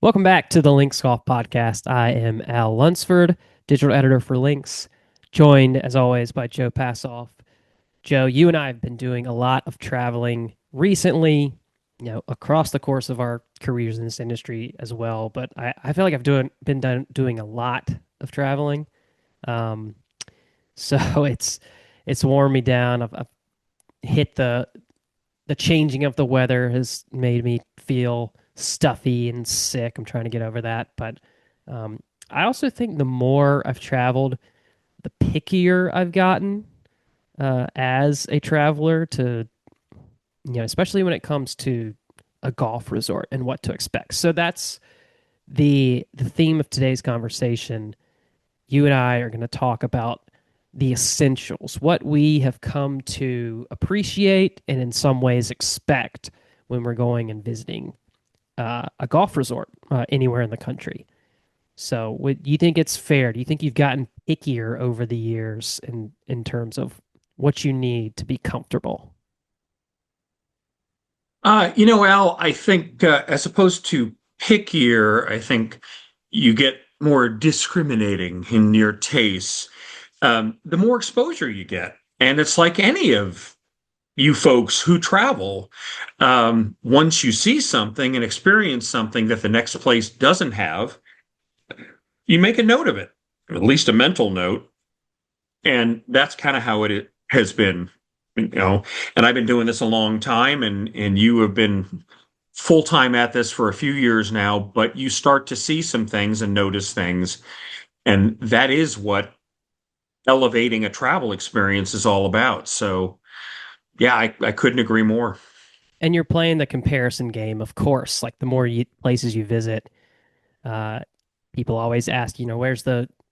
Welcome back to the Links Golf Podcast. I am Al Lunsford, digital editor for Links, joined as always by Joe Passoff. Joe, you and I have been doing a lot of traveling recently, across the course of our careers in this industry as well. But I feel like been doing a lot of traveling. Um, so it's worn me down. I've hit the changing of the weather has made me feel stuffy and sick. I'm trying to get over that. But I also think the more I've traveled, the pickier I've gotten as a traveler especially when it comes to a golf resort and what to expect. So that's the theme of today's conversation. You and I are going to talk about the essentials, what we have come to appreciate and in some ways expect when we're going and visiting a golf resort anywhere in the country. So, do you think it's fair? Do you think you've gotten pickier over the years in terms of what you need to be comfortable? Al, I think as opposed to pickier, I think you get more discriminating in your tastes. The more exposure you get. And it's like any of you folks who travel. Once you see something and experience something that the next place doesn't have, you make a note of it, at least a mental note. And that's kind of how it has been, you know. And I've been doing this a long time, and you have been full time at this for a few years now. But you start to see some things and notice things, and that is what elevating a travel experience is all about. So, yeah, I couldn't agree more. And you're playing the comparison game, of course. Like the more places you visit, uh, people always ask,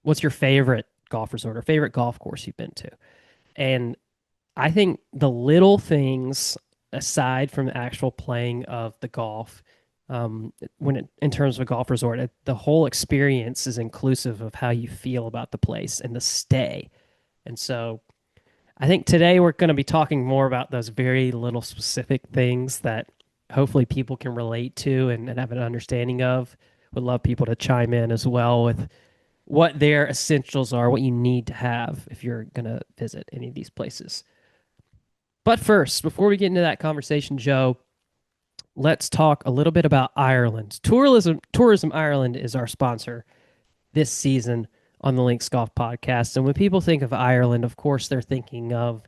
what's your favorite golf resort or favorite golf course you've been to? And I think the little things aside from the actual playing of the golf, in terms of a golf resort, the whole experience is inclusive of how you feel about the place and the stay. And so I think today we're going to be talking more about those very little specific things that hopefully people can relate to and have an understanding of. Would love people to chime in as well with what their essentials are, what you need to have if you're going to visit any of these places. But first, before we get into that conversation, Joe, let's talk a little bit about Ireland. Tourism Ireland is our sponsor this season on the Links Golf Podcast. And when people think of Ireland, of course, they're thinking of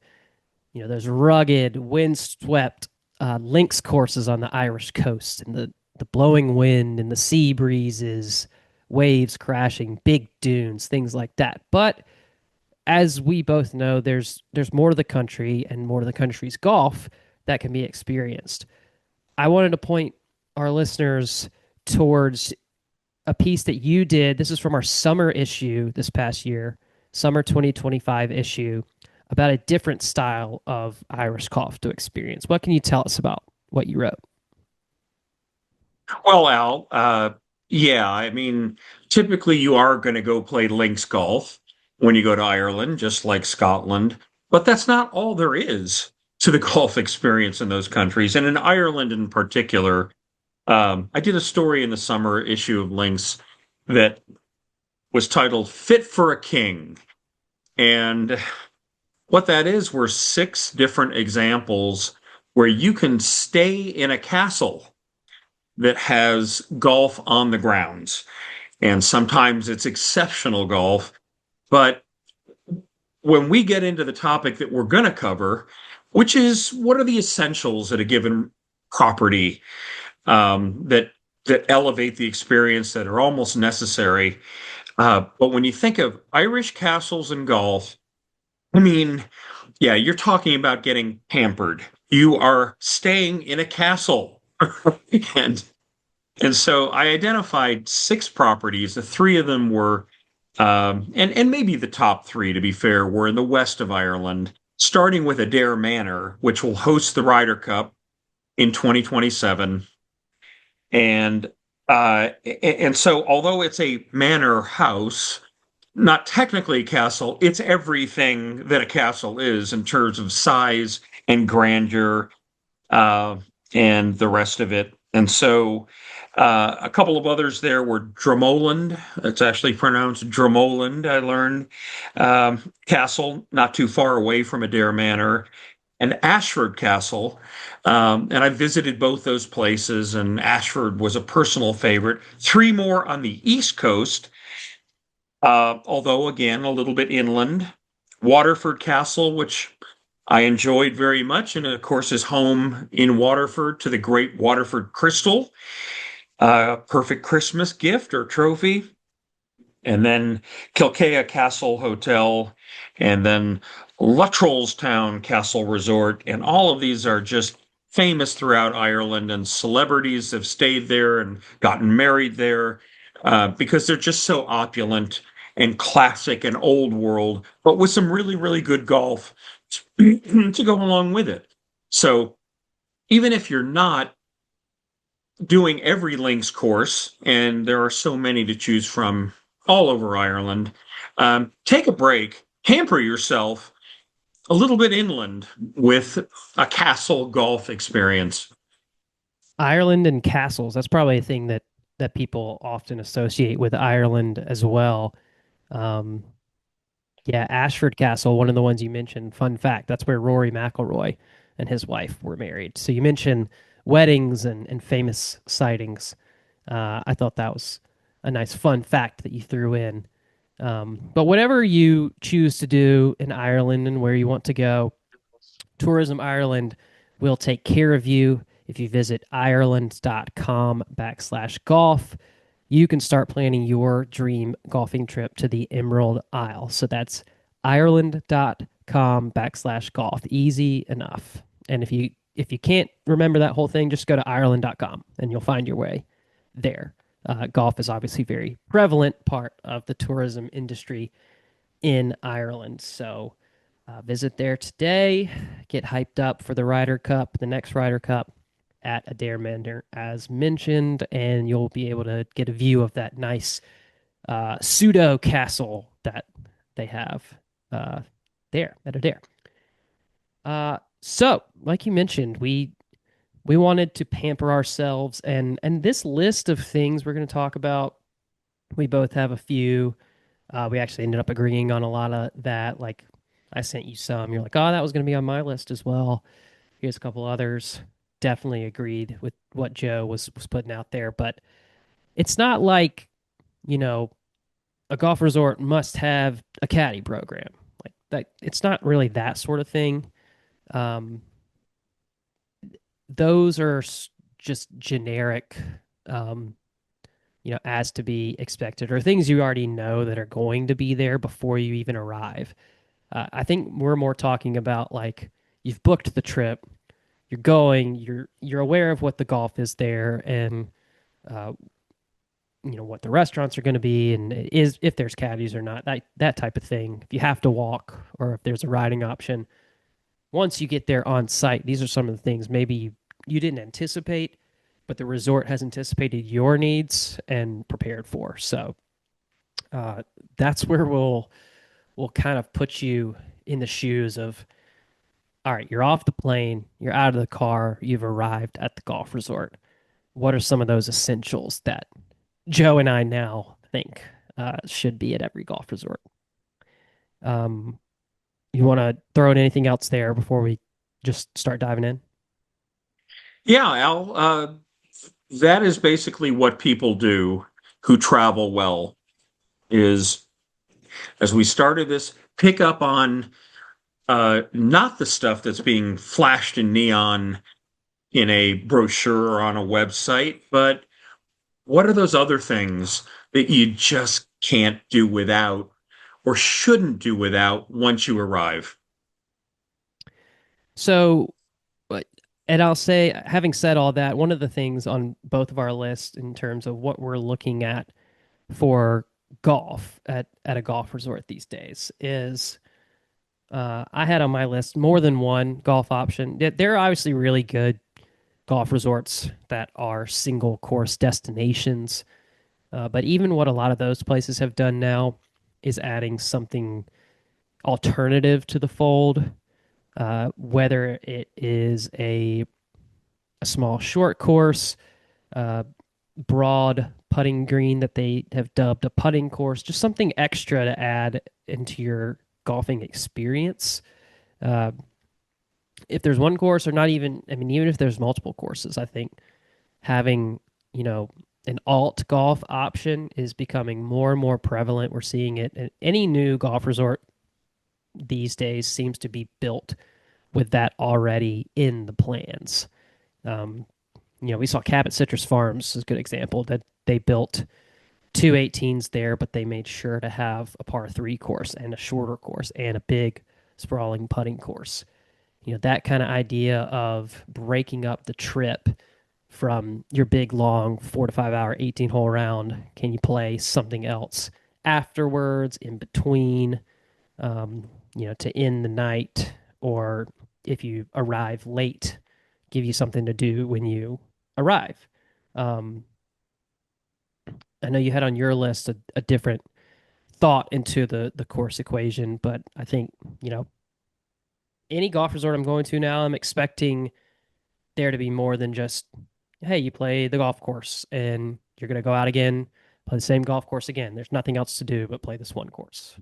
those rugged, windswept links courses on the Irish coast, and the blowing wind and the sea breezes, waves crashing, big dunes, things like that. But as we both know, there's more to the country and more to the country's golf that can be experienced. I wanted to point our listeners towards a piece that you did. This is from our summer issue this past year, summer 2025 issue, about a different style of Irish golf to experience. What can you tell us about what you wrote? Well, Al, yeah, I mean, typically you are going to go play links golf when you go to Ireland, just like Scotland, but that's not all there is to the golf experience in those countries. And in Ireland in particular, I did a story in the summer issue of Links that was titled Fit for a King. And what that is were six different examples where you can stay in a castle that has golf on the grounds. And sometimes it's exceptional golf. But when we get into the topic that we're going to cover, which is what are the essentials at a given property that elevate the experience that are almost necessary. But when you think of Irish castles and golf, I mean, yeah, you're talking about getting pampered. You are staying in a castle. and and so I identified six properties. The three of them were, and maybe the top three, to be fair, were in the west of Ireland, starting with Adair Manor, which will host the Ryder Cup in 2027. And and so, although it's a manor house, not technically a castle, it's everything that a castle is in terms of size and grandeur, uh, and the rest of it. And so, A couple of others there were Dromoland. It's actually pronounced Dromoland, I learned. Castle, not too far away from Adair Manor, and Ashford Castle. And I visited both those places, and Ashford was a personal favorite. Three more on the East Coast, although again, a little bit inland. Waterford Castle, which I enjoyed very much, and of course is home in Waterford to the great Waterford Crystal, perfect Christmas gift or trophy. And then Kilkea Castle Hotel, and then Luttrellstown Castle Resort. And all of these are just famous throughout Ireland, and celebrities have stayed there and gotten married there because they're just so opulent and classic and old world, but with some really, really good golf to go along with it. So even if you're not doing every links course, and there are so many to choose from all over Ireland, take a break, hamper yourself a little bit inland with a castle golf experience. Ireland and castles. That's probably a thing that people often associate with Ireland as well. Um, yeah, Ashford Castle, one of the ones you mentioned. Fun fact: that's where Rory McIlroy and his wife were married. So you mentioned weddings and famous sightings. I thought that was a nice fun fact that you threw in. But whatever you choose to do in Ireland and where you want to go, Tourism Ireland will take care of you. If you visit ireland.com/golf, you can start planning your dream golfing trip to the Emerald Isle. So that's ireland.com/golf. Easy enough. And if you can't remember that whole thing, just go to ireland.com and you'll find your way there. Golf is obviously a very prevalent part of the tourism industry in Ireland. So visit there today. Get hyped up for the Ryder Cup, the next Ryder Cup at Adair Manor, as mentioned, and you'll be able to get a view of that nice pseudo castle that they have uh, there at Adair. So, like you mentioned, we wanted to pamper ourselves, and this list of things we're going to talk about, we both have a few. We actually ended up agreeing on a lot of that. Like I sent you some. You're like, oh, that was going to be on my list as well. Here's a couple others. Definitely agreed with what Joe was putting out there. But it's not like, you know, a golf resort must have a caddy program. Like that, it's not really that sort of thing. Um, those are just generic, um, as to be expected, or things you already know that are going to be there before you even arrive. I think we're more talking about like you've booked the trip, you're going, you're aware of what the golf is there, and uh, what the restaurants are going to be, and is if there's caddies or not, that type of thing. If you have to walk, or if there's a riding option. Once you get there on site, these are some of the things maybe you didn't anticipate, but the resort has anticipated your needs and prepared for. So uh, that's where we'll kind of put you in the shoes of, all right, you're off the plane, you're out of the car, you've arrived at the golf resort. What are some of those essentials that Joe and I now think should be at every golf resort? Um, you want to throw in anything else there before we just start diving in? Yeah, Al, that is basically what people do who travel well is, as we started this, pick up on not the stuff that's being flashed in neon in a brochure or on a website, but what are those other things that you just can't do without or shouldn't do without once you arrive? So, and I'll say, having said all that, one of the things on both of our lists in terms of what we're looking at for golf at a golf resort these days is I had on my list more than one golf option. There are obviously really good golf resorts that are single course destinations, but even what a lot of those places have done now is adding something alternative to the fold, whether it is a small short course, uh, broad putting green that they have dubbed a putting course, just something extra to add into your golfing experience. Uh, if there's one course, or not even, I mean, even if there's multiple courses, I think having, you know, an alt golf option is becoming more and more prevalent. We're seeing it at any new golf resort these days seems to be built with that already in the plans. Um, we saw Cabot Citrus Farms is a good example that they built two 18s there, but they made sure to have a par three course and a shorter course and a big sprawling putting course. That kind of idea of breaking up the trip from your big long 4 to 5 hour 18 hole round. Can you play something else afterwards, in between, to end the night, or if you arrive late, give you something to do when you arrive. Um, I know you had on your list a different thought into the course equation, but I think, you know, any golf resort I'm going to now, I'm expecting there to be more than just, hey, you play the golf course and you're going to go out again, play the same golf course again. There's nothing else to do but play this one course.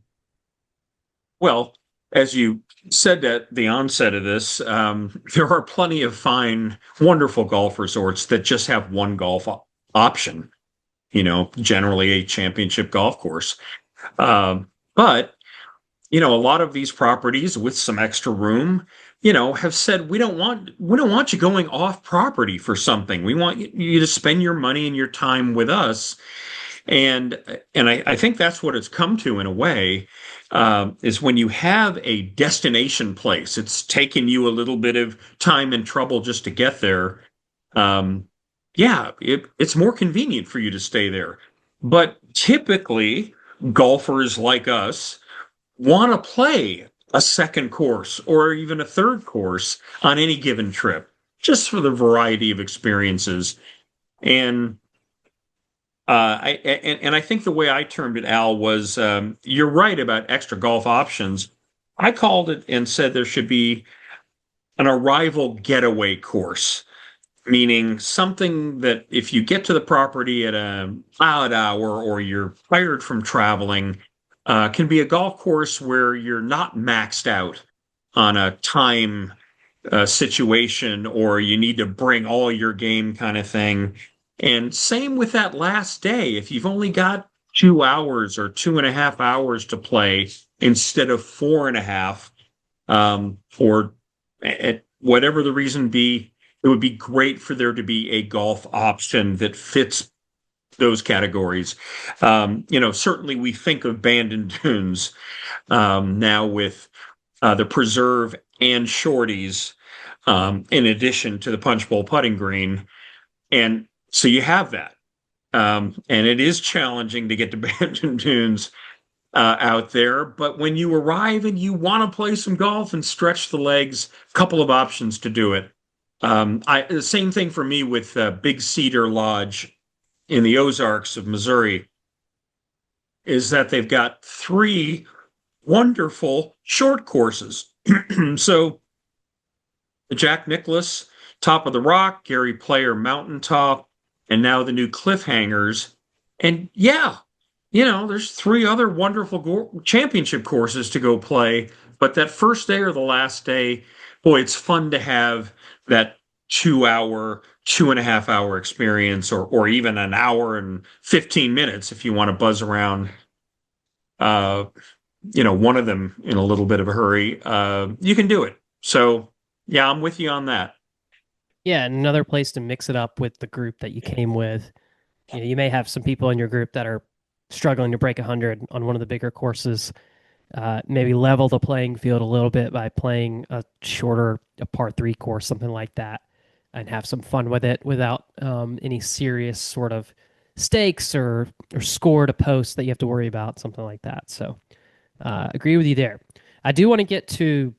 Well, as you said at the onset of this, there are plenty of fine, wonderful golf resorts that just have one option, generally a championship golf course. But a lot of these properties with some extra room, have said we don't want you going off property for something. We want you to spend your money and your time with us. And I think that's what it's come to in a way, is when you have a destination place, it's taken you a little bit of time and trouble just to get there. Um, yeah, it's more convenient for you to stay there. But typically, golfers like us want to play a second course or even a third course on any given trip, just for the variety of experiences. And I think the way I termed it, Al, was you're right about extra golf options. I called it and said there should be an arrival getaway course, meaning something that if you get to the property at a odd hour or you're tired from traveling, can be a golf course where you're not maxed out on a time situation or you need to bring all your game kind of thing. And same with that last day. If you've only got 2 hours or 2.5 hours to play instead of 4.5, or at whatever the reason be, it would be great for there to be a golf option that fits those categories. Certainly we think of Bandon Dunes now with the preserve and shorties, in addition to the punch bowl putting green. And so you have that. And it is challenging to get to Bandon Dunes out there. But when you arrive and you want to play some golf and stretch the legs, a couple of options to do it. The same thing for me with Big Cedar Lodge in the Ozarks of Missouri is that they've got three wonderful short courses. So the Jack Nicklaus, Top of the Rock, Gary Player Mountaintop, and now the new Cliffhangers. And yeah, there's three other wonderful championship courses to go play. But that first day or the last day, boy, it's fun to have that 2 hour, 2.5 hour experience, or even an hour and 15 minutes if you want to buzz around, uh, one of them in a little bit of a hurry. You can do it. So yeah, I'm with you on that. Yeah, and another place to mix it up with the group that you came with. You may have some people in your group that are struggling to break 100 on one of the bigger courses. Maybe level the playing field a little bit by playing a par three course, something like that, and have some fun with it without any serious sort of stakes or score to post that you have to worry about, something like that. So, agree with you there. I do want to get to,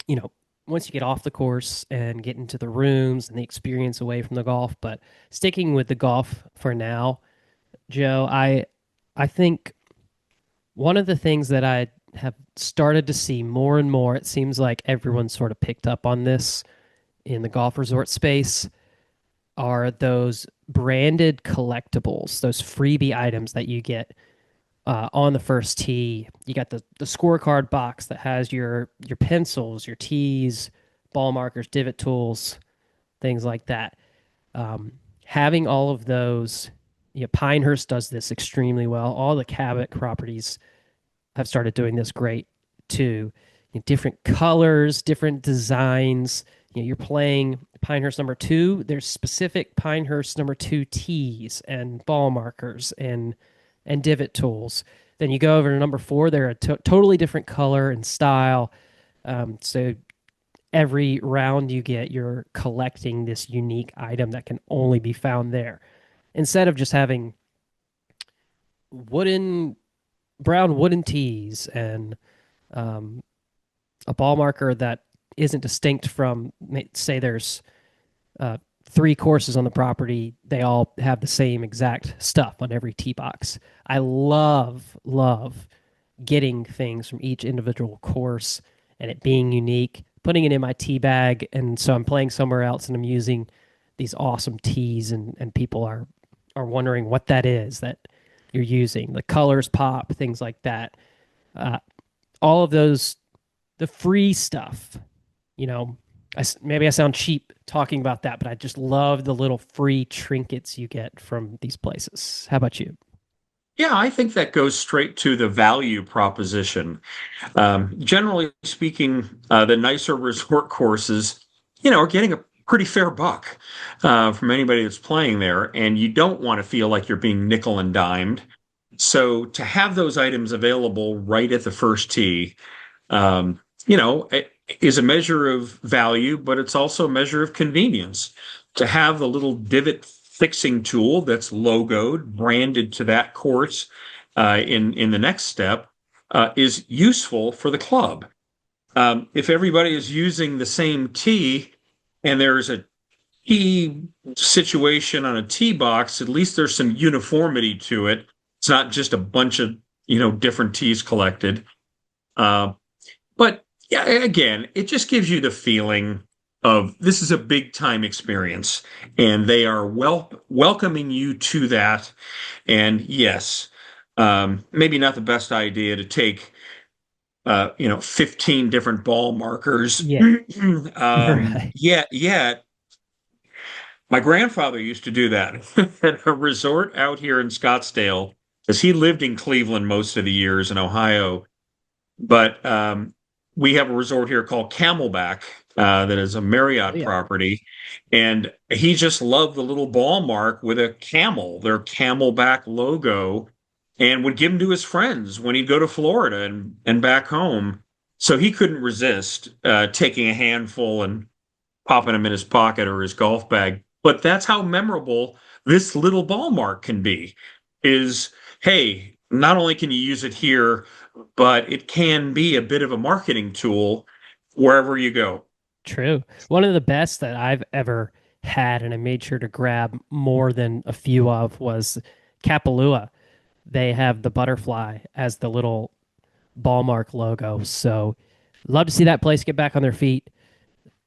you know, once you get off the course and get into the rooms and the experience away from the golf, but sticking with the golf for now, Joe, I think one of the things that I have started to see more and more, it seems like everyone sort of picked up on this in the golf resort space. are those branded collectibles, those freebie items that you get on the first tee. You got the scorecard box that has your pencils, your tees, ball markers, divot tools, things like that. Having all of those, Pinehurst does this extremely well. All the Cabot properties have started doing this great too. Different colors, different designs. You're playing Pinehurst number two. There's specific Pinehurst number two tees and ball markers and divot tools. Then you go over to number four. They're a totally different color and style. So every round you get, you're collecting this unique item that can only be found there. Instead of just having wooden brown wooden tees and um, a ball marker that isn't distinct from, say, there's uh, three courses on the property. They all have the same exact stuff on every tee box. I love getting things from each individual course and it being unique, putting it in my tee bag. And so I'm playing somewhere else and I'm using these awesome tees, and people are wondering what that is that you're using. The colors pop, things like that. Uh, all of those, the free stuff, you know, maybe I sound cheap talking about that, but I just love the little free trinkets you get from these places. How about you? Yeah, I think that goes straight to the value proposition. Generally speaking, the nicer resort courses, are getting a pretty fair buck from anybody that's playing there, and you don't want to feel like you're being nickel and dimed. So to have those items available right at the first tee, it is a measure of value, but it's also a measure of convenience. To have the little divot fixing tool that's logoed, branded to that course in the next step is useful for the club. If everybody is using the same tee and there's a tee situation on a tee box, at least there's some uniformity to it. It's not just a bunch of different tees collected. Uh, but yeah, again, it just gives you the feeling of this is a big time experience, and they are welcoming you to that. And yes, maybe not the best idea to take 15 different ball markers. Yeah, right. Yet my grandfather used to do that at a resort out here in Scottsdale, because he lived in Cleveland most of the years in Ohio. But we have a resort here called Camelback that is a Oh Marriott yeah. property. And he just loved the little ball mark with a camel, their Camelback logo, and would give them to his friends when he'd go to Florida and back home. So he couldn't resist taking a handful and popping them in his pocket or his golf bag. But that's how memorable this little ball mark can be, is, hey, not only can you use it here, but it can be a bit of a marketing tool wherever you go. True. One of the best that I've ever had, and I made sure to grab more than a few of, was Kapalua. They have the butterfly as the little ball mark logo. So love to see that place get back on their feet.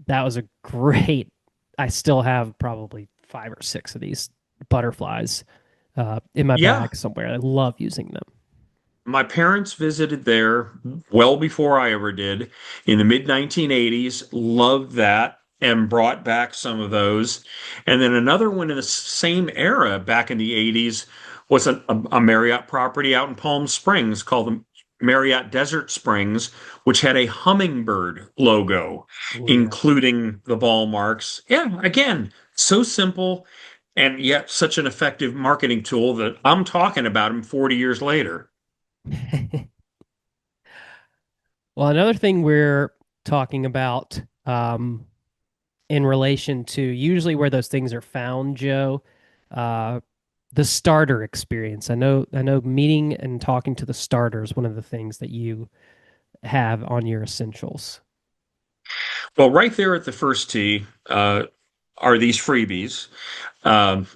That was a great. I still have probably five or six of these butterflies in my Yeah, bag somewhere. I love using them. my parents visited there well before I ever did in the mid 1980s, loved that and brought back some of those. And then another one in the same era back in the 80s was a Marriott property out in Palm Springs called the Marriott Desert Springs, which had a hummingbird logo, Oh yeah. including the ball marks. Yeah, again, so simple and yet such an effective marketing tool that I'm talking about them 40 years later. Well, another thing we're talking about in relation to usually where those things are found, Joe, uh, the starter experience. I know meeting and talking to the starter is one of the things that you have on your essentials. Well, right there at the first tee are these freebies. Um,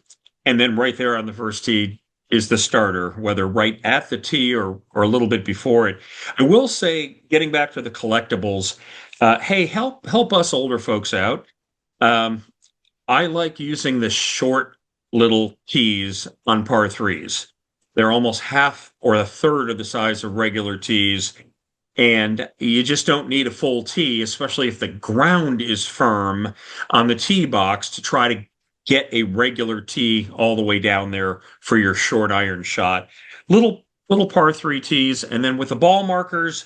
and then right there on the first tee is the starter, whether right at the tee or a little bit before it. I will say, getting back to the collectibles, hey, help us older folks out. Um, I like using the short little tees on par threes. They're almost half or a third of the size of regular tees, and you just don't need a full tee, especially if the ground is firm on the tee box to try to get a regular tee all the way down there for your short iron shot. Little par three tees, and then with the ball markers,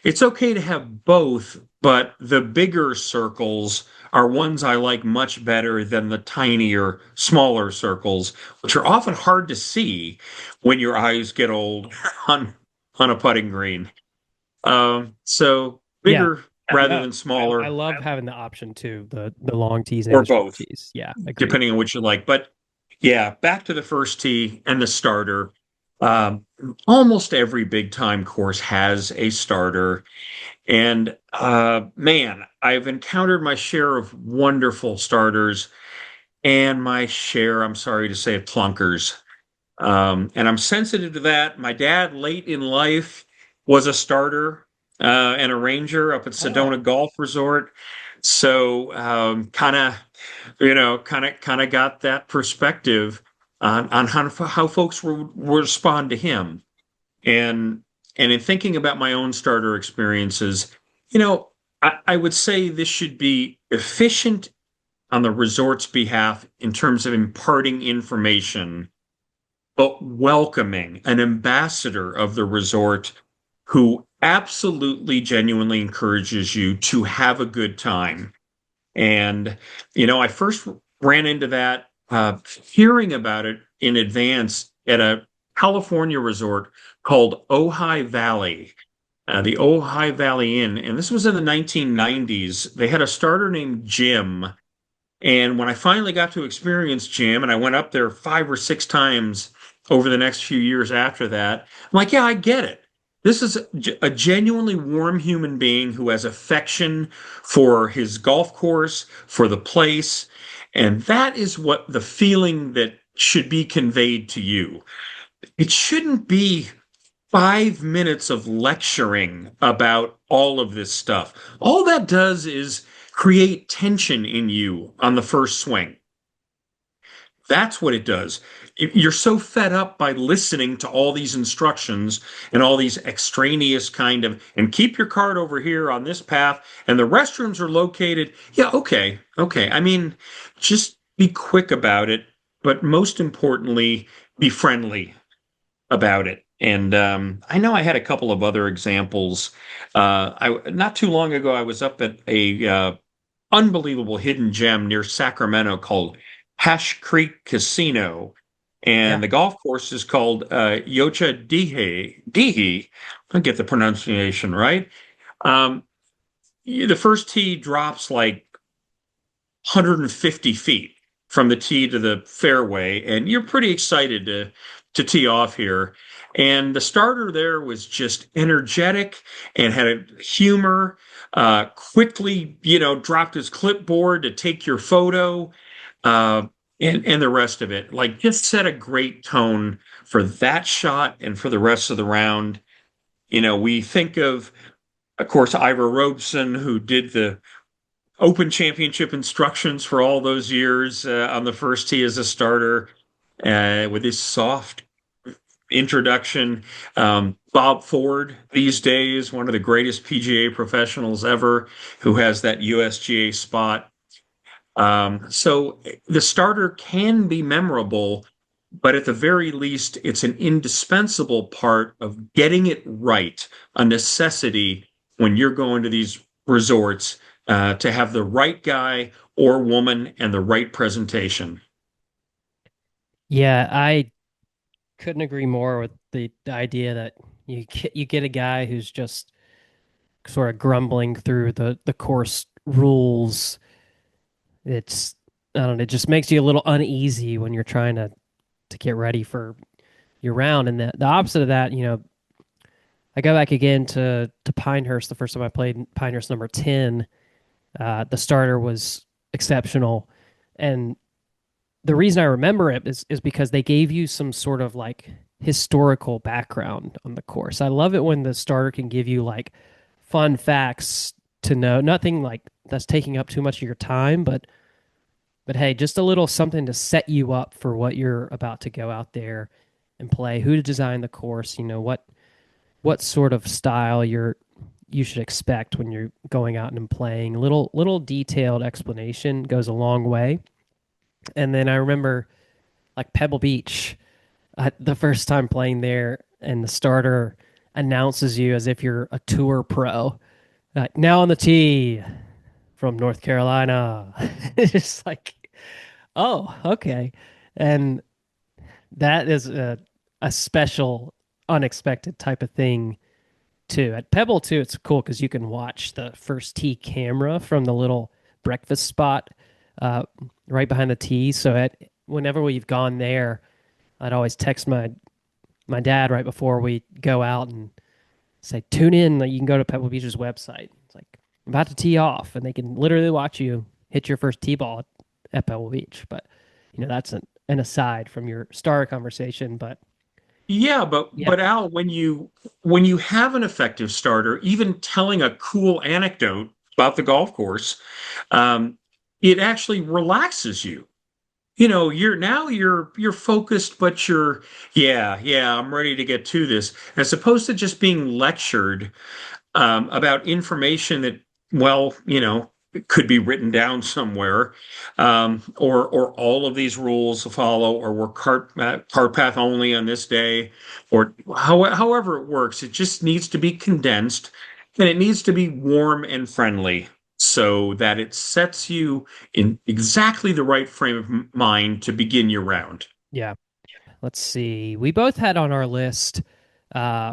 it's okay to have both, but the bigger circles are ones I like much better than the tinier, smaller circles, which are often hard to see when your eyes get old on a putting green. So Yeah. bigger rather No, than I smaller, love having the option too, the long tees and or the short both, tees. Yeah, agreed. depending on what you like. But yeah, back to the first tee and the starter. Um, Almost every big time course has a starter. And man, I've encountered my share of wonderful starters and my share, I'm sorry to say, of clunkers. And I'm sensitive to that. My dad, late in life, was a starter and a ranger up at Oh, Sedona Golf Resort. So kind of got that perspective on how folks will respond to him. And and in thinking about my own starter experiences, you know, I would say this should be efficient on the resort's behalf in terms of imparting information, but welcoming an ambassador of the resort who absolutely genuinely encourages you to have a good time. And, I first ran into that hearing about it in advance at a California resort called Ojai Valley, the Ojai Valley Inn. And this was in the 1990s. They had a starter named Jim. And when I finally got to experience Jim, and I went up there 5 or 6 times over the next few years after that, I'm like, yeah, I get it. This is a genuinely warm human being who has affection for his golf course, for the place. And that is what the feeling that should be conveyed to you. It shouldn't be 5 minutes of lecturing about all of this stuff. All that does is create tension in you on the first swing. That's what it does. You're so fed up by listening to all these instructions and all these extraneous and keep your cart over here on this path, and the restrooms are located. Yeah, okay, okay. I mean, just be quick about it, but most importantly, be friendly about it. And I know I had a couple of other examples. I not too long ago, I was up at a unbelievable hidden gem near Sacramento called Hash Creek Casino, yeah. and the golf course is called Yocha Dihe. Dihe, I get the pronunciation right. Um, the first tee drops like 150 feet from the tee to the fairway, and you're pretty excited to tee off here. And the starter there was just energetic and had a humor. Quickly, dropped his clipboard to take your photo, uh, and the rest of it. Like, just set a great tone for that shot and for the rest of the round. We think of course, Ivor Robeson, who did the Open Championship instructions for all those years on the first tee as a starter with his soft introduction. Bob Ford, these days, one of the greatest PGA professionals ever, who has that USGA spot. So the starter can be memorable, but at the very least, it's an indispensable part of getting it right, a necessity when you're going to these resorts to have the right guy or woman and the right presentation. Yeah, I couldn't agree more with the idea that you get a guy who's just sort of grumbling through the course rules. It's I don't know, it just makes you a little uneasy when you're trying to get ready for your round. And the opposite of that, I go back again to Pinehurst the first time I played Pinehurst number 10. The starter was exceptional. And the reason I remember it is because they gave you some sort of like historical background on the course. I love it when the starter can give you like fun facts to know, nothing like that's taking up too much of your time, but But hey, just a little something to set you up for what you're about to go out there and play. Who to design the course, what sort of style you should expect when you're going out and playing. Little detailed explanation goes a long way. And then I remember like Pebble Beach, the first time playing there, and the starter announces you as if you're a tour pro. Now on the tee from North Carolina. It's just like, oh, okay. And that is a special, unexpected type of thing too. At Pebble too, it's cool because you can watch the first tee camera from the little breakfast spot uh, right behind the tee. So whenever we've gone there, I'd always text my dad right before we go out and say, tune in. Like, you can go to Pebble Beach's website. It's like, I'm about to tee off, and they can literally watch you hit your first tee ball at Pebble Beach. But, that's an aside from your star conversation. But Yeah, but yeah, Al, when you have an effective starter, even telling a cool anecdote about the golf course, um, it actually relaxes you. You're focused, but yeah, I'm ready to get to this, as opposed to just being lectured about information that, well, it could be written down somewhere, or all of these rules to follow, or we're cart path only on this day, or however it works. It just needs to be condensed, and it needs to be warm and friendly so that it sets you in exactly the right frame of mind to begin your round. yeah. Let's see. We both had on our list. Uh,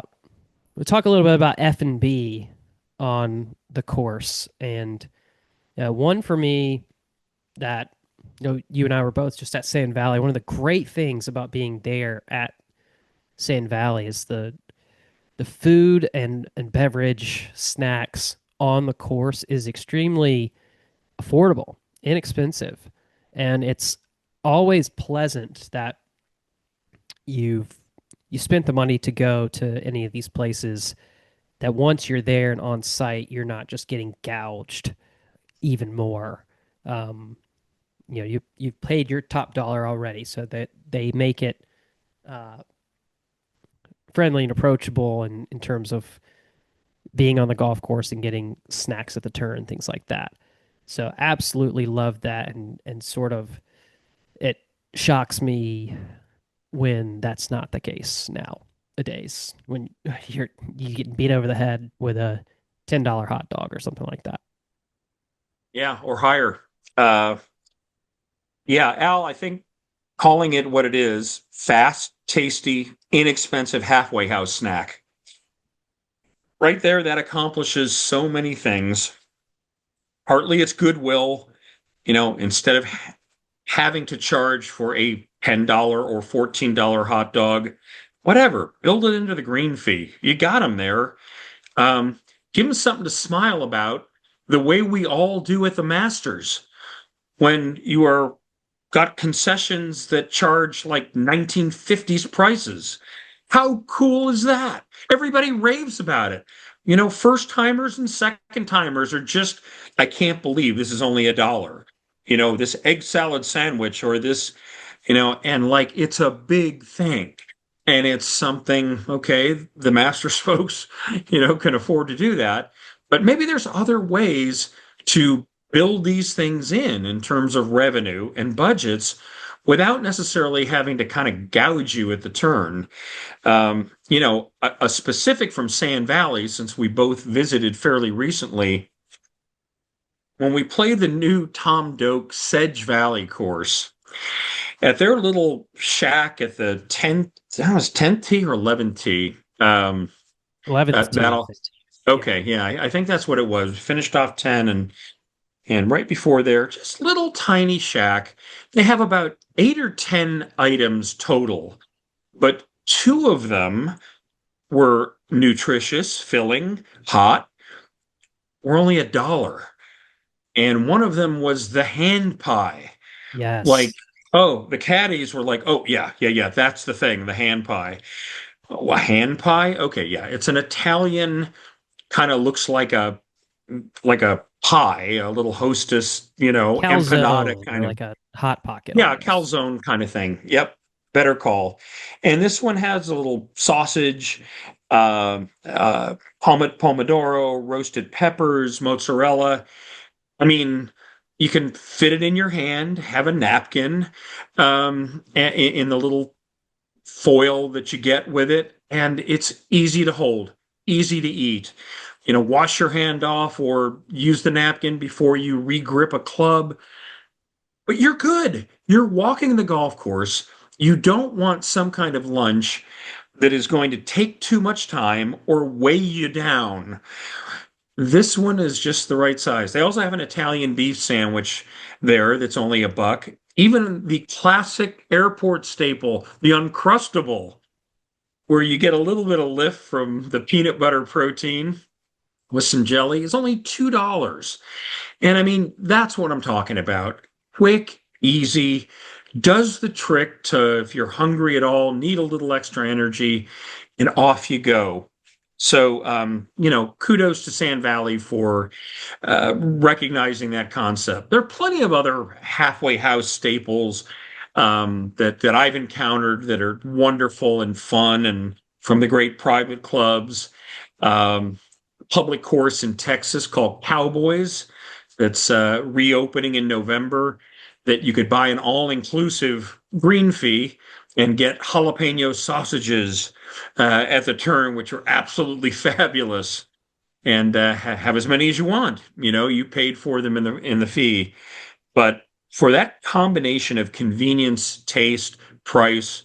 we'll talk a little bit about F&B on the course, and one for me that you and I were both just at Sand Valley. One of the great things about being there at Sand Valley is the food and beverage snacks on the course is extremely affordable, inexpensive, and it's always pleasant that you've you spent the money to go to any of these places, that once you're there and on site, you're not just getting gouged even more. Um, you've paid your top dollar already, so that they make it uh, friendly and approachable in terms of being on the golf course and getting snacks at the turn, things like that. So absolutely love that, and sort of it shocks me when that's not the case nowadays. When you get beat over the head with a $10 hot dog or something like that. Yeah, or higher. Uh, yeah, Al, I think calling it what it is, fast, tasty, inexpensive halfway house snack. Right there, that accomplishes so many things. Partly it's goodwill, instead of having to charge for a $10 or $14 hot dog, whatever, build it into the green fee. You got them there. Um, Give them something to smile about, the way we all do at the Masters when you are got concessions that charge like 1950s prices. How cool is that? Everybody raves about it. First timers and second timers are just, I can't believe this is only $1. This egg salad sandwich or this, and like it's a big thing. And it's something, okay, the Masters folks, can afford to do that. But maybe there's other ways to build these things in terms of revenue and budgets without necessarily having to kind of gouge you at the turn. A specific from Sand Valley, since we both visited fairly recently, when we played the new Tom Doak Sedge Valley course at their little shack at the 10th, that was 10th tee or 11th tee. 11th tee, I That'll, think. Yeah. okay, yeah, I think that's what it was. Finished off 10, and right before there, just little tiny shack. They have about 8 or 10 items total, but two of them were nutritious, filling, hot, were only $1. And one of them was the hand pie. Like, Yes. oh, the caddies were like, oh, yeah, that's the thing, the hand pie. Oh, a hand pie? Okay, yeah, it's an Italian, kind of looks like a pie, a little Hostess, empanada Calzone or kind of, like a hot pocket yeah, almost. calzone kind of thing. Yep, better call. And this one has a little sausage, pomodoro, roasted peppers, mozzarella. I mean, you can fit it in your hand, have a napkin, in the little foil that you get with it, and it's easy to hold, easy to eat. Wash your hand off or use the napkin before you regrip a club, but you're good. You're walking the golf course. You don't want some kind of lunch that is going to take too much time or weigh you down. This one is just the right size. They also have an Italian beef sandwich there that's only $1. Even the classic airport staple, the Uncrustable, where you get a little bit of lift from the peanut butter protein with some jelly, is only $2. And I mean, that's what I'm talking about. Quick, easy, does the trick to, if you're hungry at all, need a little extra energy, and off you go. So, kudos to Sand Valley for recognizing that concept. There are plenty of other halfway house staples that I've encountered that are wonderful and fun, and from the great private clubs. Um, Public course in Texas called Cowboys that's reopening in November. That you could buy an all-inclusive green fee and get jalapeno sausages at the turn, which are absolutely fabulous, and have as many as you want. You paid for them in the fee, but for that combination of convenience, taste, price,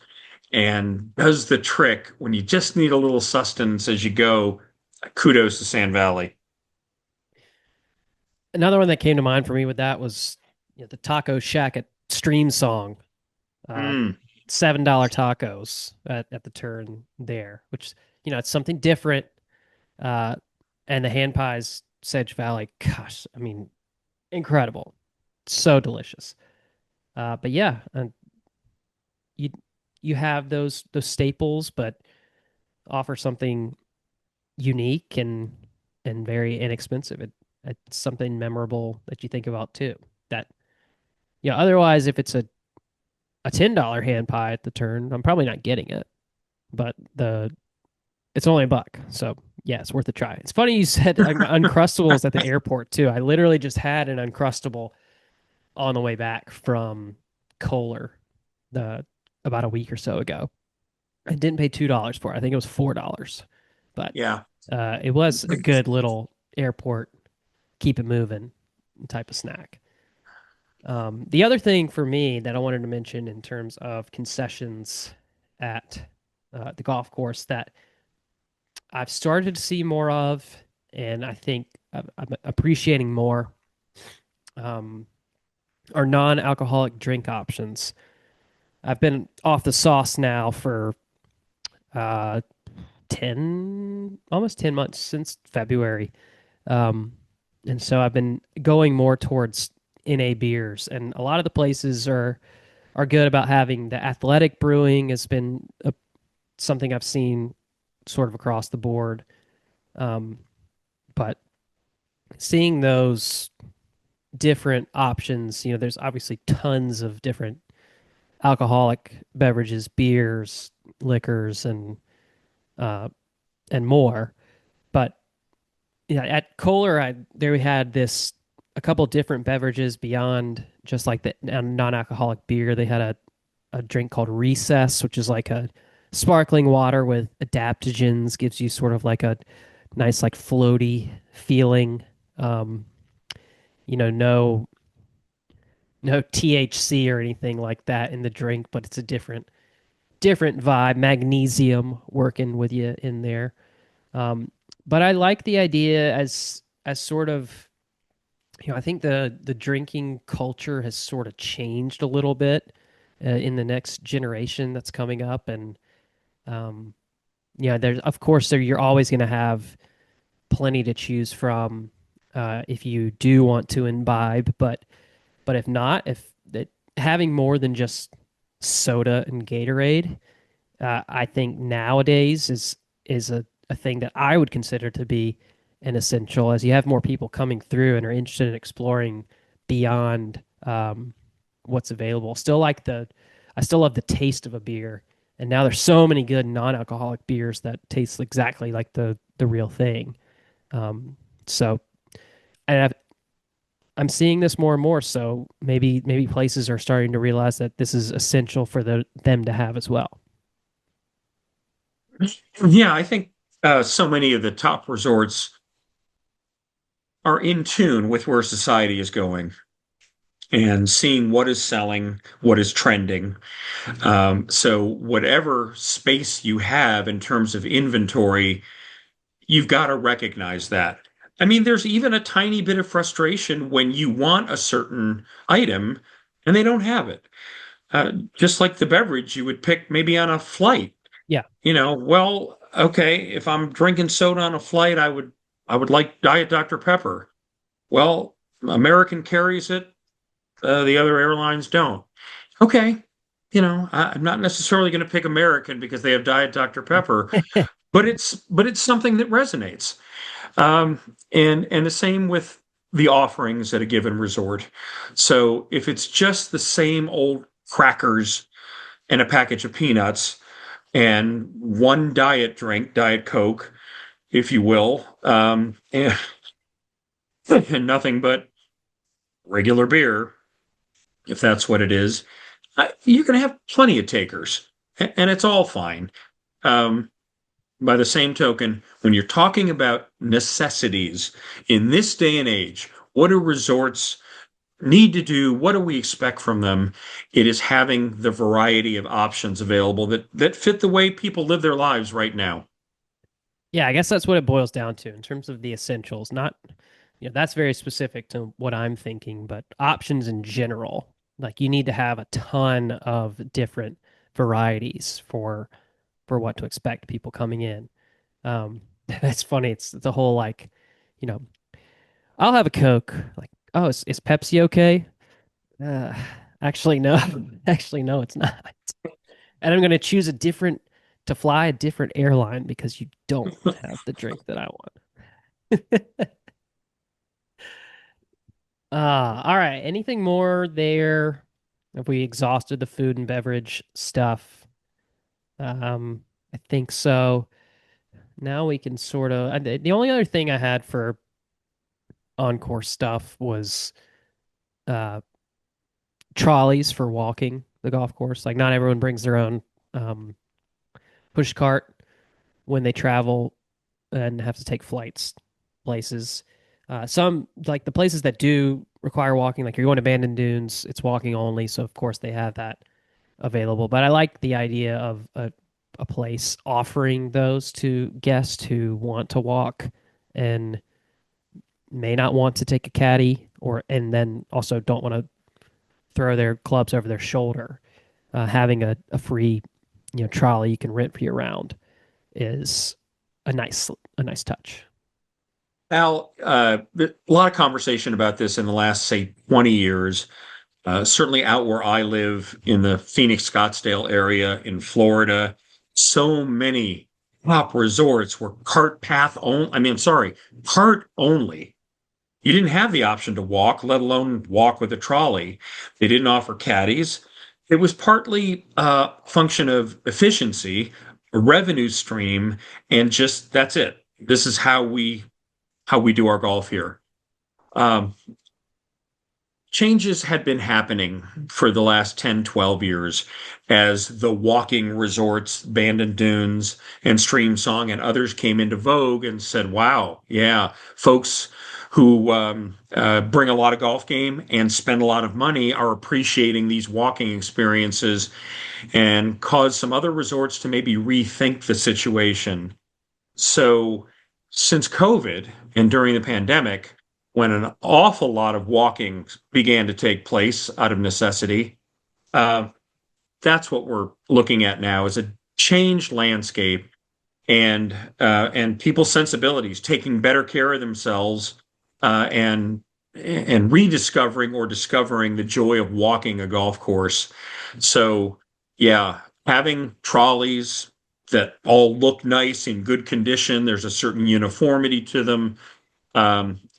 and does the trick when you just need a little sustenance as you go, kudos to Sand Valley. Another one that came to mind for me with that was the Taco Shack at Stream Song. Uh, Mm, $7 tacos at the turn there, which it's something different. Uh, and the hand pies, Sedge Valley, gosh, I mean, incredible, so delicious. But yeah, and you you have those staples, but offer something unique and very inexpensive. It's something memorable that you think about too. That otherwise, if it's a $10 hand pie at the turn, I'm probably not getting it. But it's only $1, so yeah, it's worth a try. It's funny you said Uncrustables at the airport too. I literally just had an Uncrustable on the way back from Kohler the about a week or so ago. I didn't pay $2 for it. I think it was $4, but yeah. it was a good little airport keep it moving type of snack. The other thing for me that I wanted to mention in terms of concessions at the golf course that I've started to see more of, and I think I'm appreciating more, um, are non-alcoholic drink options. I've been off the sauce now for uh, almost 10 months since February, um, and so I've been going more towards NA beers, and a lot of the places are good about having the athletic brewing has been something I've seen sort of across the board. Um, but seeing those different options, there's obviously tons of different alcoholic beverages, beers, liquors, uh, and more. But yeah, at Kohler, there we had a couple different beverages beyond just like the non-alcoholic beer. They had a drink called Recess, which is like a sparkling water with adaptogens, gives you sort of like a nice like floaty feeling. Um, no THC or anything like that in the drink, but it's a different vibe. Magnesium working with you in there. Um, but I like the idea as sort of I think the drinking culture has sort of changed a little bit in the next generation that's coming up, and um, there's of course you're always going to have plenty to choose from if you do want to imbibe, but if not, if that having more than just soda and Gatorade, I think nowadays is a thing that I would consider to be an essential as you have more people coming through and are interested in exploring beyond what's available. I still love the taste of a beer, and now there's so many good non-alcoholic beers that taste exactly like the real thing. Um, so, and I'm seeing this more and more. So maybe places are starting to realize that this is essential for them to have as well. Yeah, I think so many of the top resorts are in tune with where society is going and seeing what is selling, what is trending. So whatever space you have in terms of inventory, you've got to recognize that. I mean, there's even a tiny bit of frustration when you want a certain item and they don't have it. Just like the beverage you would pick maybe on a flight. Yeah, Well, okay, if I'm drinking soda on a flight, I would like Diet Dr. Pepper. Well, American carries it, the other airlines don't. Okay, I'm not necessarily going to pick American because they have Diet Dr. Pepper, but it's something that resonates. Um, and the same with the offerings at a given resort. So if it's just the same old crackers and a package of peanuts and one diet drink, Diet Coke, if you will, and nothing but regular beer, if that's what it is, you're going to have plenty of takers, and it's all fine. Um, by the same token, when you're talking about necessities in this day and age, what do resorts need to do? What do we expect from them? It is having the variety of options available that fit the way people live their lives right now. yeah. I guess that's what it boils down to in terms of the essentials. Not, that's very specific to what I'm thinking, but options in general. Like you need to have a ton of different varieties for what to expect people coming in. That's funny. It's the whole like, you know, I'll have a Coke. Like, oh, is Pepsi okay? Uh, actually, no. Actually, no, it's not. And I'm going to choose to fly a different airline because you don't have the drink that I want. All right. Anything more there? Have we exhausted the food and beverage stuff? I think so. Now we can sort of. The only other thing I had for encore stuff was uh, trolleys for walking the golf course. Like, not everyone brings their own um, push cart when they travel and have to take flights places. Some like the places that do require walking, like you're going to Bandon Dunes, it's walking only, so of course they have that available. But I like the idea of a place offering those to guests who want to walk and may not want to take a caddy, or and then also don't want to throw their clubs over their shoulder. Having a free trolley you can rent for your round is a nice touch. Al, a lot of conversation about this in the last, say, 20 years. Certainly out where I live in the Phoenix Scottsdale area in Florida, so many top resorts were cart path only. I mean, I'm sorry, cart only. You didn't have the option to walk, let alone walk with a trolley. They didn't offer caddies. It was partly a function of efficiency, a revenue stream, and just that's it. This is how we do our golf here. Um, Changes had been happening for the last 10, 12 years as the walking resorts, Bandon Dunes and Stream Song and others came into vogue and said, wow, yeah, folks who bring a lot of golf game and spend a lot of money are appreciating these walking experiences and cause some other resorts to maybe rethink the situation. So, since COVID and during the pandemic, when an awful lot of walking began to take place out of necessity, uh, that's what we're looking at now is a changed landscape and people's sensibilities, taking better care of themselves and rediscovering or discovering the joy of walking a golf course. So, yeah, having trolleys, that all look nice in good condition. There's a certain uniformity to them.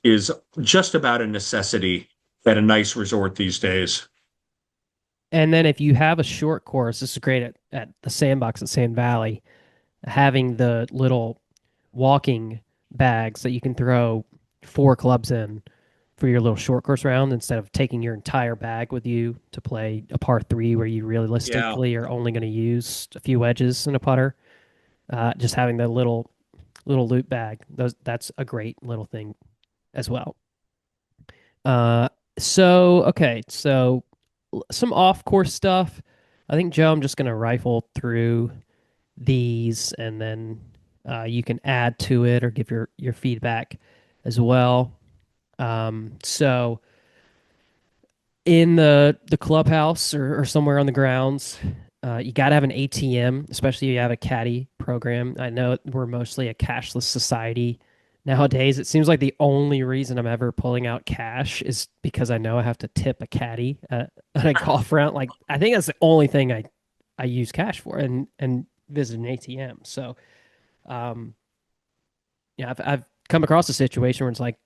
Is just about a necessity at a nice resort these days. And then if you have a short course, this is great at the sandbox at Sand Valley, having the little walking bags that you can throw four clubs in for your little short course round instead of taking your entire bag with you to play a par three where you Yeah. realistically are only going to use a few wedges and a putter. Just having the little loot bag, that's a great little thing as well. Uh, so okay, so some off course stuff. I think Joe, I'm just gonna rifle through these, and then you can add to it or give your feedback as well. So in the clubhouse or somewhere on the grounds, you got to have an ATM, especially if you have a caddy program. I know we're mostly a cashless society nowadays. It seems like the only reason I'm ever pulling out cash is because I know I have to tip a caddy at a golf round. Like I think that's the only thing I use cash for, and visit an ATM. So um, yeah, I've come across a situation where it's like,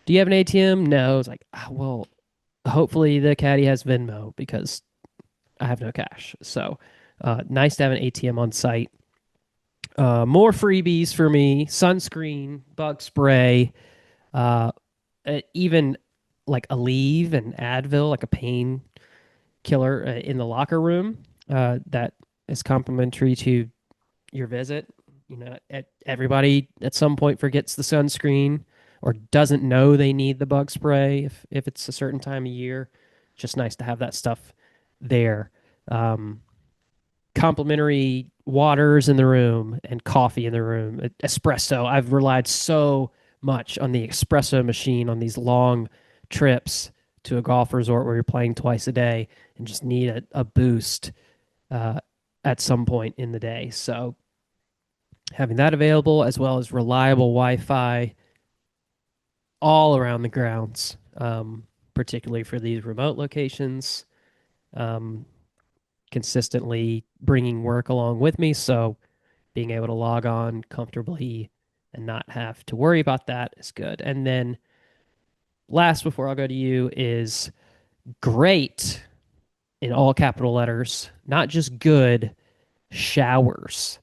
do you have an ATM? No. It's like, well, hopefully the caddy has Venmo because I have no cash. So nice to have an ATM on site. More freebies for me: sunscreen, bug spray, uh, even like a leave and Advil, like a pain killer in the locker room that is complimentary to your visit. You know, everybody at some point forgets the sunscreen or doesn't know they need the bug spray if it's a certain time of year. Just nice to have that stuff there. Um, Complimentary waters in the room and coffee in the room. Espresso. I've relied so much on the espresso machine on these long trips to a golf resort where you're playing twice a day and just need a boost uh, at some point in the day. So having that available as well as reliable Wi-Fi all around the grounds, particularly for these remote locations. Um, Consistently bringing work along with me, so being able to log on comfortably and not have to worry about that is good. And then last, before I'll go to you, is great in all capital letters, not just good showers.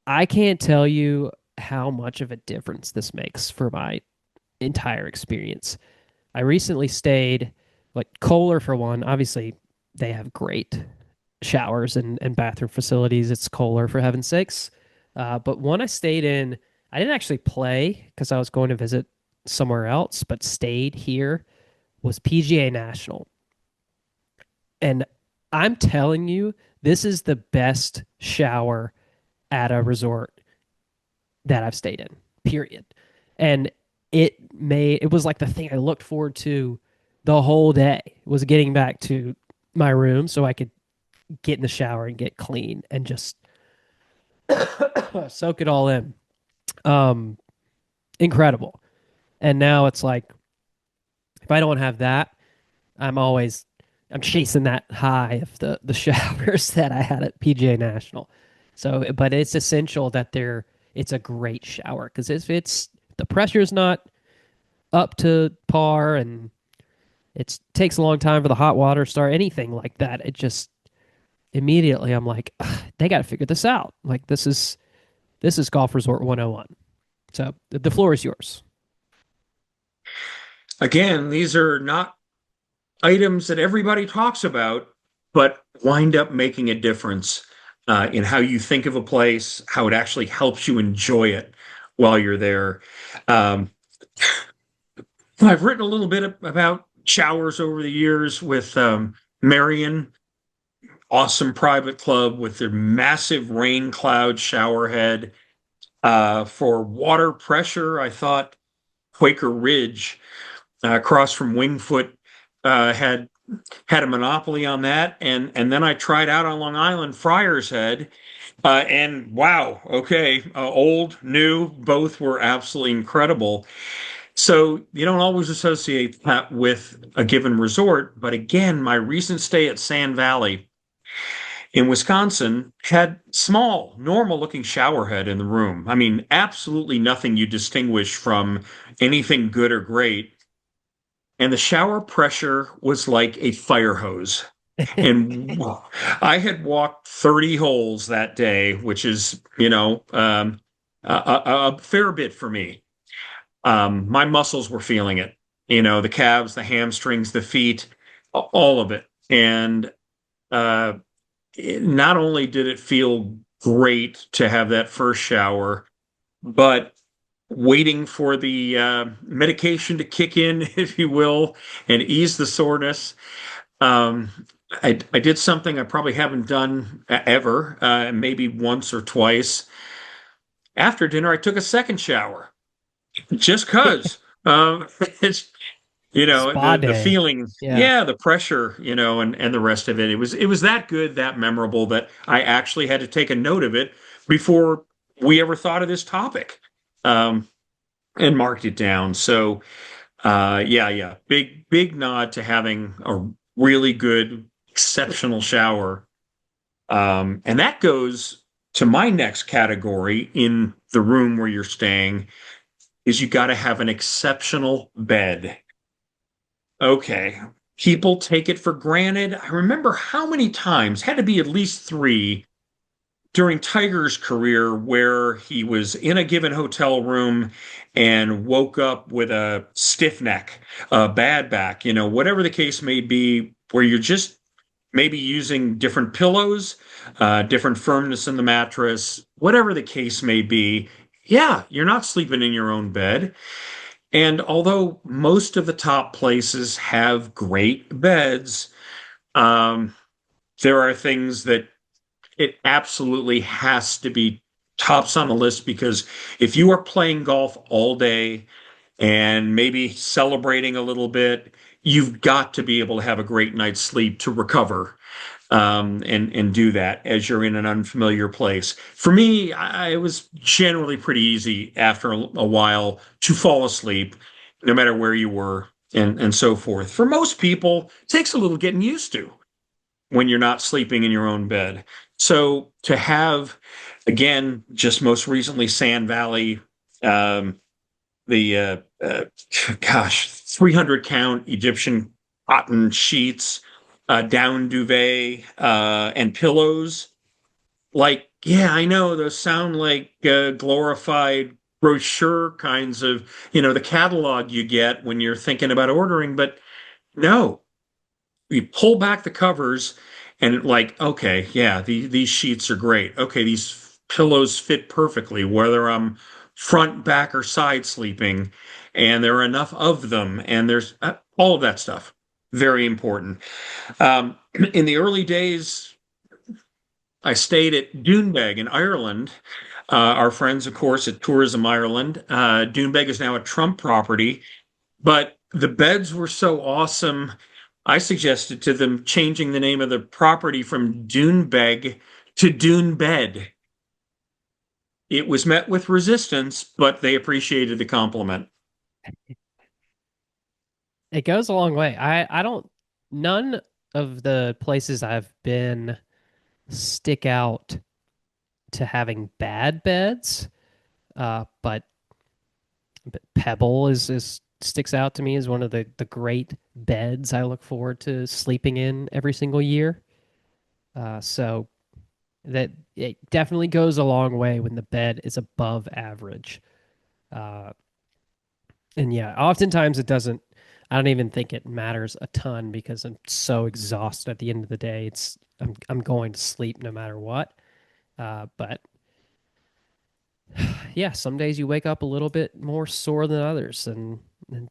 I can't tell you how much of a difference this makes for my entire experience. I recently stayed, like Kohler for one. Obviously, they have great showers and bathroom facilities. It's Kohler for heaven's sakes. But one I stayed in, I didn't actually play because I was going to visit somewhere else, but stayed here was PGA National. And I'm telling you, this is the best shower at a resort that I've stayed in, period. And it was like the thing I looked forward to the whole day was getting back to my room so I could get in the shower and get clean and just soak it all in. Um, Incredible. And now it's like if I don't have that, I'm always I'm chasing that high of the showers that I had at PGA National. So, but it's essential that it's a great shower because if it's the pressure's not up to par and it takes a long time for the hot water to start anything like that, it just immediately I'm like, they got to figure this out. Like this is golf resort 101. So the floor is yours. Again, these are not items that everybody talks about, but wind up making a difference in how you think of a place, how it actually helps you enjoy it while you're there. Um, I've written a little bit about showers over the years with Marion, awesome private club with their massive rain cloud shower head. For water pressure, I thought Quaker Ridge across from Wingfoot had a monopoly on that, and then I tried out on Long Island Friars Head, and wow, okay, old, new, both were absolutely incredible. So you don't always associate that with a given resort, but again, my recent stay at Sand Valley, in Wisconsin had small, normal looking shower head in the room. I mean, absolutely nothing you distinguish from anything good or great. And the shower pressure was like a fire hose. And I had walked 30 holes that day, which is, a fair bit for me. My muscles were feeling it, the calves, the hamstrings, the feet, all of it. And uh, not only did it feel great to have that first shower, but waiting for the medication to kick in, if you will, and ease the soreness. Um, I did something I probably haven't done ever, maybe once or twice. After dinner, I took a second shower just because. It's Spa the day. feeling, Yeah. yeah, the pressure, and the rest of it. It was that good, that memorable that I actually had to take a note of it before we ever thought of this topic, um, and marked it down. So, yeah, yeah, big nod to having a really good, exceptional shower. And that goes to my next category in the room where you're staying is you got to have an exceptional bed. Okay. People take it for granted. I remember how many times, had to be at least three during Tiger's career, where he was in a given hotel room and woke up with a stiff neck, a bad back, whatever the case may be, where you're just maybe using different pillows, different firmness in the mattress, whatever the case may be. Yeah, you're not sleeping in your own bed. And although most of the top places have great beds, um, there are things that it absolutely has to be tops on the list because if you are playing golf all day and maybe celebrating a little bit, you've got to be able to have a great night's sleep to recover, and do that as you're in an unfamiliar place. For me, it was generally pretty easy after a while to fall asleep, no matter where you were, and so forth. For most people, it takes a little getting used to when you're not sleeping in your own bed. So to have, again, just most recently, Sand Valley, um, the gosh, 300 count Egyptian cotton sheets, down duvet, and pillows. Like, yeah, I know those sound like glorified brochure kinds of, the catalog you get when you're thinking about ordering, but no, you pull back the covers and like, okay, yeah, these sheets are great. Okay, these pillows fit perfectly, whether I'm front, back, or side sleeping, and there are enough of them, and there's all of that stuff. Very important. In the early days, I stayed at Doonbeg in Ireland. Our friends, of course, at Tourism Ireland. Doonbeg is now a Trump property, but the beds were so awesome. I suggested to them changing the name of the property from Doonbeg to Doonbed. It was met with resistance, but they appreciated the compliment. It goes a long way. I don't none of the places I've been stick out to having bad beds. But Pebble is sticks out to me as one of the great beds I look forward to sleeping in every single year. So that it definitely goes a long way when the bed is above average. Uh, and yeah, oftentimes it doesn't. I don't even think it matters a ton because I'm so exhausted at the end of the day. I'm going to sleep no matter what. But yeah, some days you wake up a little bit more sore than others, and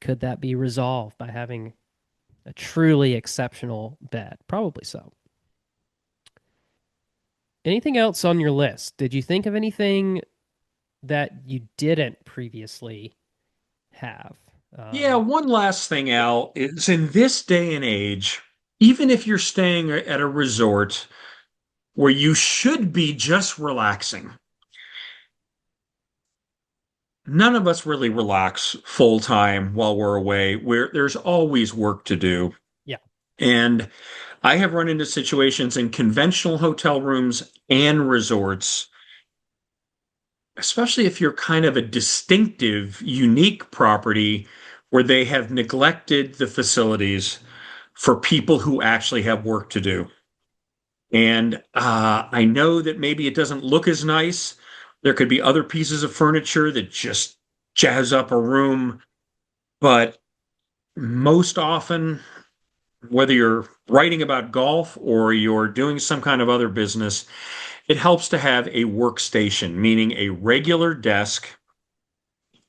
could that be resolved by having a truly exceptional bed? Probably so. Anything else on your list? Did you think of anything that you didn't previously have? Yeah, Um, one last thing, Al, is in this day and age, even if you're staying at a resort where you should be just relaxing, none of us really relax full time while we're away. There's always work to do. yeah, And I have run into situations in conventional hotel rooms and resorts, especially if you're kind of a distinctive, unique property where they have neglected the facilities for people who actually have work to do. And I know that maybe it doesn't look as nice. There could be other pieces of furniture that just jazz up a room, but most often, whether you're writing about golf or you're doing some kind of other business, it helps to have a workstation, meaning a regular desk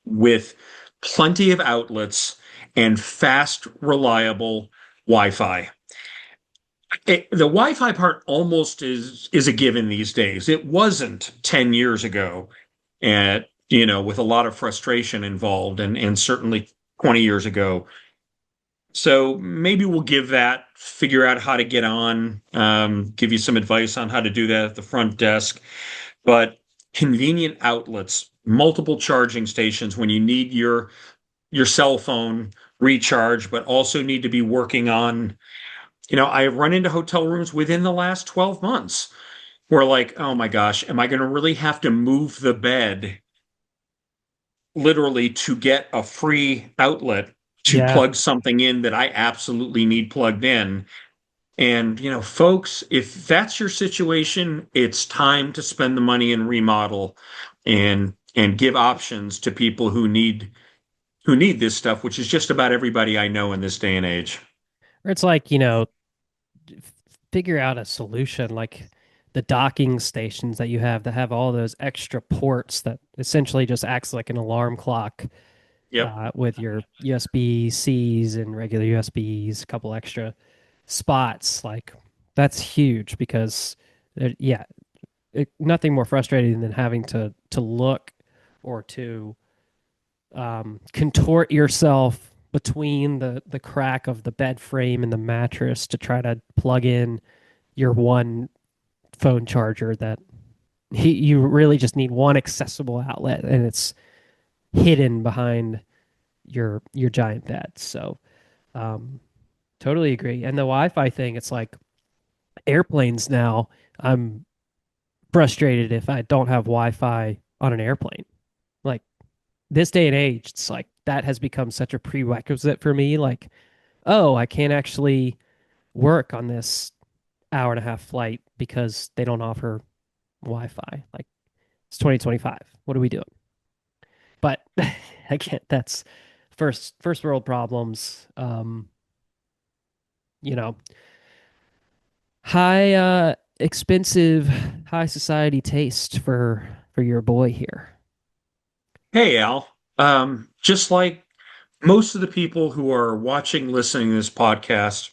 with plenty of outlets and fast, reliable Wi-Fi. The Wi-Fi part almost is a given these days. It wasn't 10 years ago, and with a lot of frustration involved, and certainly 20 years ago. So maybe we'll give that, figure out how to get on, give you some advice on how to do that at the front desk. But convenient outlets, multiple charging stations when you need your cell phone recharge, but also need to be working on. I have run into hotel rooms within the last 12 months where like, oh my gosh, am I going to really have to move the bed literally to get a free outlet to Yeah. plug something in that I absolutely need plugged in? And, folks, if that's your situation, it's time to spend the money and remodel and give options to people who need this stuff, which is just about everybody I know in this day and age. Or it's like, figure out a solution like the docking stations that you have that have all those extra ports that essentially just acts like an alarm clock Yep. with your USB-Cs and regular USBs, a couple extra spots. Like that's huge because, yeah, nothing more frustrating than having to look or to contort yourself between the crack of the bed frame and the mattress to try to plug in your one phone charger that you really just need one accessible outlet and it's hidden behind your giant bed. So um, totally agree. And the Wi-Fi thing, it's like airplanes now. I'm frustrated if I don't have Wi-Fi on an airplane. Like this day and age, it's like that has become such a prerequisite for me. Like, oh, I can't actually work on this hour and a half flight because they don't offer Wi-Fi. Like it's 2025. What are we doing? But again, that's first world problems. You know, high expensive high society taste for your boy here. Hey, Al. Just like most of the people who are watching, listening to this podcast,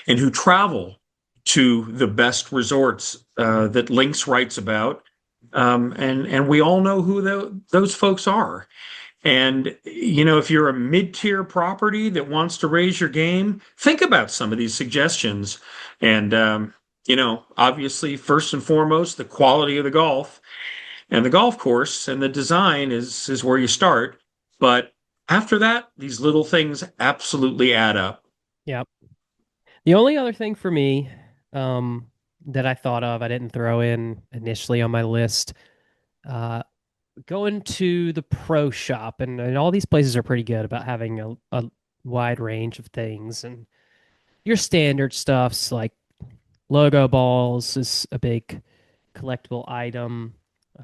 and who travel to the best resorts that Lynx writes about, and we all know who those folks are. And if you're a mid-tier property that wants to raise your game, think about some of these suggestions. And obviously, first and foremost, the quality of the golf. And the golf course and the design is where you start. But after that, these little things absolutely add up. Yeah. The only other thing for me that I thought of, I didn't throw in initially on my list, uh, going to the pro shop, and all these places are pretty good about having a wide range of things and your standard stuffs like logo balls is a big collectible item,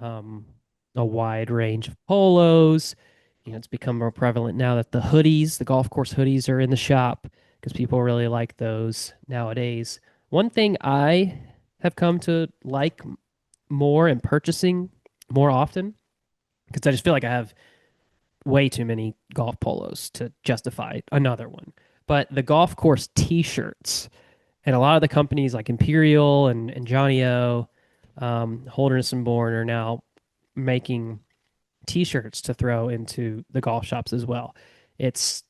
um, a wide range of polos. It's become more prevalent now that the hoodies, the golf course hoodies, are in the shop because people really like those nowadays. One thing I have come to like more and purchasing more often because I just feel like I have way too many golf polos to justify another one. But the golf course T-shirts and a lot of the companies like Imperial and Johnny O, Holderness and Bourne are now making T-shirts to throw into the golf shops as well. It's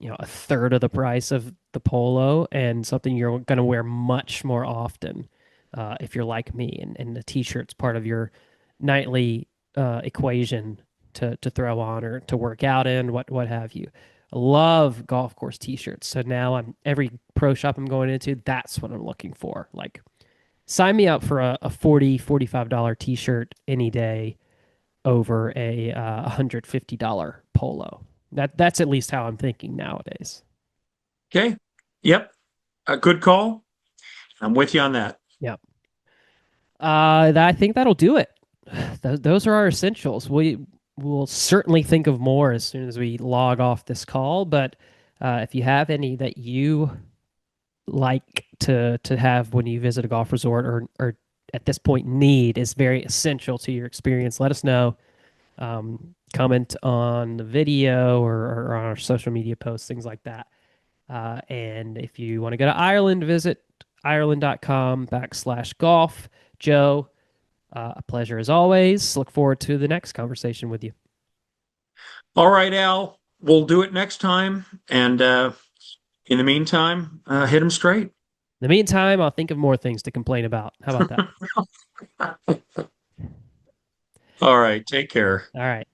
a third of the price of the polo and something you're going to wear much more often if you're like me, and the T-shirt's part of your nightly equation to throw on or to work out in, what have you. Love golf course t-shirts. So now I'm every pro shop I'm going into, that's what I'm looking for. Like sign me up for a 40 $45 t-shirt any day over a $150 polo. That's at least how I'm thinking nowadays. Okay. Yep. A good call. I'm with you on that. Yep. I think that'll do it. Those are our essentials. We will certainly think of more as soon as we log off this call. But if you have any that you like to have when you visit a golf resort, or at this point need is very essential to your experience, let us know. Comment on the video or on our social media posts, things like that. And if you want to go to Ireland, visit ireland.com/golf. Joe, a pleasure as always. Look forward to the next conversation with you. All right, Al. We'll do it next time. And in the meantime, hit them straight. In the meantime, I'll think of more things to complain about. How about that? All right. Take care. All right.